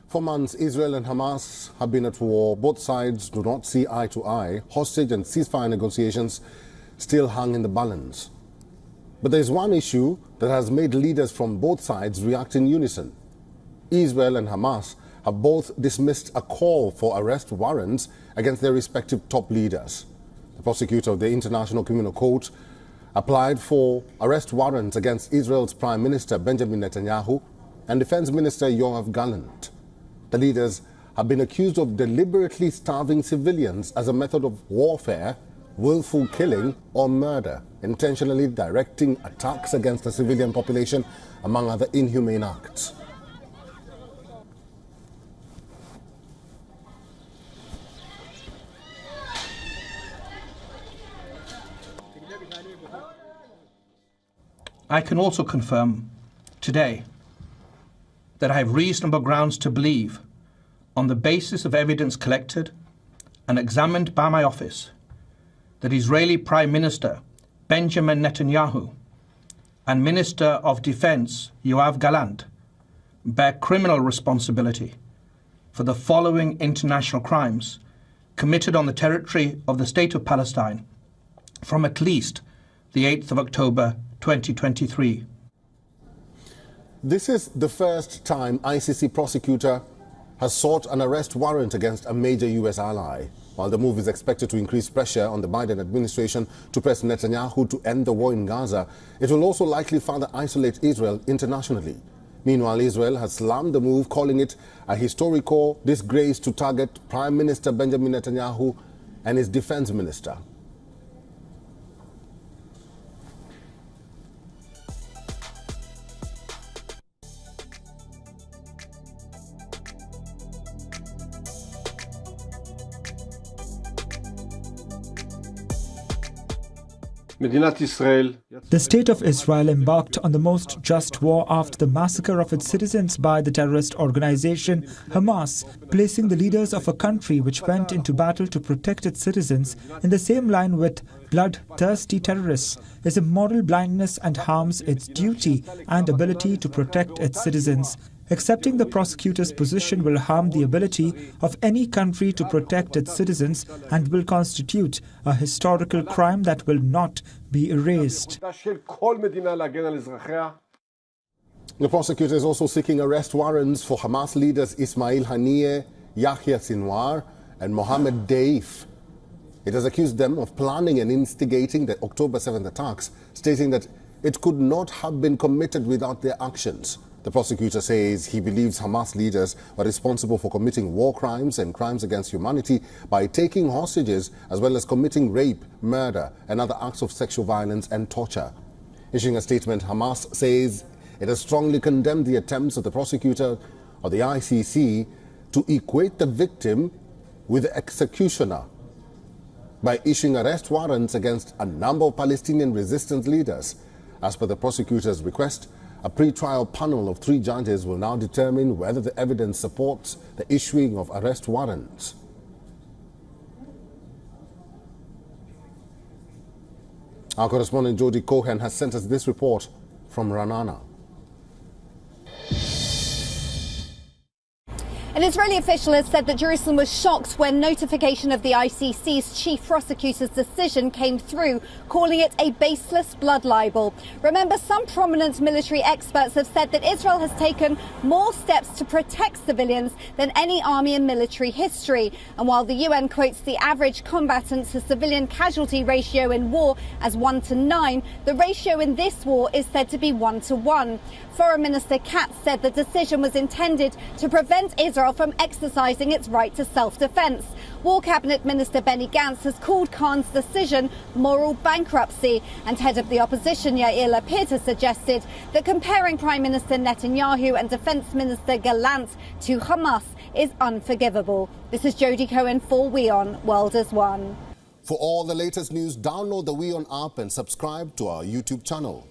For months, Israel and Hamas have been at war. Both sides do not see eye to eye. Hostage and ceasefire negotiations still hung in the balance. But there is one issue that has made leaders from both sides react in unison. Israel and Hamas have both dismissed a call for arrest warrants against their respective top leaders. The prosecutor of the International Criminal Court applied for arrest warrants against Israel's Prime Minister Benjamin Netanyahu and Defense Minister Yoav Gallant. The leaders have been accused of deliberately starving civilians as a method of warfare, willful killing or murder, intentionally directing attacks against the civilian population, among other inhumane acts. I can also confirm today that I have reasonable grounds to believe, on the basis of evidence collected and examined by my office, that Israeli Prime Minister Benjamin Netanyahu and Minister of Defense Yoav Gallant bear criminal responsibility for the following international crimes committed on the territory of the State of Palestine from at least the 8th of October 2023. This is the first time ICC Prosecutor has sought an arrest warrant against a major U.S. ally. While the move is expected to increase pressure on the Biden administration to press Netanyahu to end the war in Gaza, it will also likely further isolate Israel internationally. Meanwhile, Israel has slammed the move, calling it a historical disgrace to target Prime Minister Benjamin Netanyahu and his defense minister. The State of Israel embarked on the most just war after the massacre of its citizens by the terrorist organization Hamas, placing the leaders of a country which went into battle to protect its citizens in the same line with bloodthirsty terrorists is a moral blindness and harms its duty and ability to protect its citizens. Accepting the prosecutor's position will harm the ability of any country to protect its citizens and will constitute a historical crime that will not be erased. The prosecutor is also seeking arrest warrants for Hamas leaders Ismail Haniyeh, Yahya Sinwar and Mohammed Deif. It has accused them of planning and instigating the October 7th attacks, stating that it could not have been committed without their actions. The prosecutor says he believes Hamas leaders were responsible for committing war crimes and crimes against humanity by taking hostages, as well as committing rape, murder, and other acts of sexual violence and torture. Issuing a statement, Hamas says it has strongly condemned the attempts of the prosecutor of the ICC to equate the victim with the executioner by issuing arrest warrants against a number of Palestinian resistance leaders. As per the prosecutor's request, a pre-trial panel of 3 judges will now determine whether the evidence supports the issuing of arrest warrants. Our correspondent Jody Cohen has sent us this report from Ra'anana. An Israeli official has said that Jerusalem was shocked when notification of the ICC's chief prosecutor's decision came through, calling it a baseless blood libel. Remember, some prominent military experts have said that Israel has taken more steps to protect civilians than any army in military history. And while the UN quotes the average combatant to civilian casualty ratio in war as 1 to 9, the ratio in this war is said to be 1 to 1. Foreign Minister Katz said the decision was intended to prevent Israel from exercising its right to self-defense. War Cabinet Minister Benny Gantz has called Khan's decision moral bankruptcy, and head of the opposition Yair Lapid has suggested that comparing Prime Minister Netanyahu and Defense Minister Gallant to Hamas is unforgivable. This is Jody Cohen for WION World as One. For all the latest news, download the WION app and subscribe to our YouTube channel.